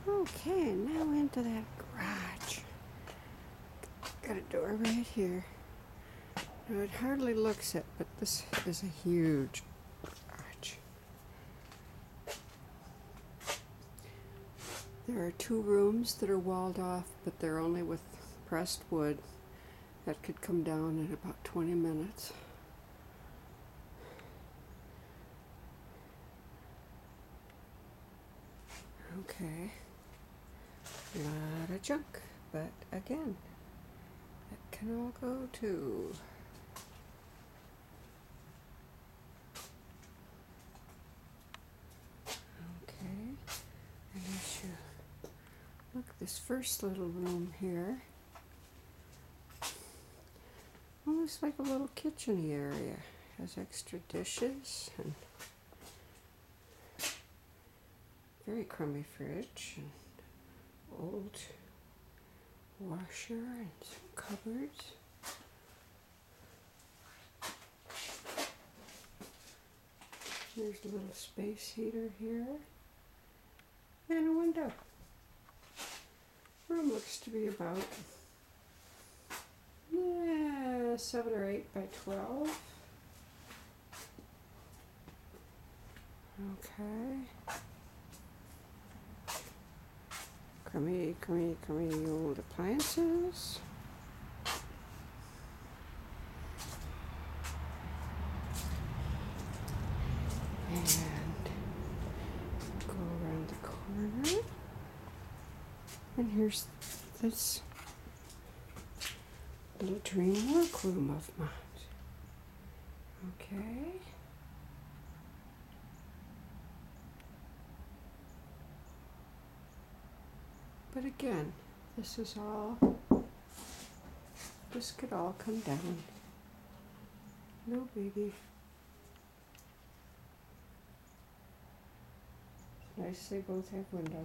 Okay, now into that garage. Got a door right here. Now it hardly looks it, but this is a huge garage. There are 2 rooms that are walled off, but they're only with pressed wood. That could come down in about 20 minutes. Okay. A lot of junk, but again, that can all go too. Okay, and as you look, this first little room here, almost like a little kitchen area. Has extra dishes and very crummy fridge and old washer and some cupboards. There's a little space heater here and a window. Room looks to be about 7 or 8 by 12. Okay. Crummy old appliances. And go around the corner. And here's this little dream workroom of mine. Okay. But again, this could all come down. No biggie. Nice they both have windows.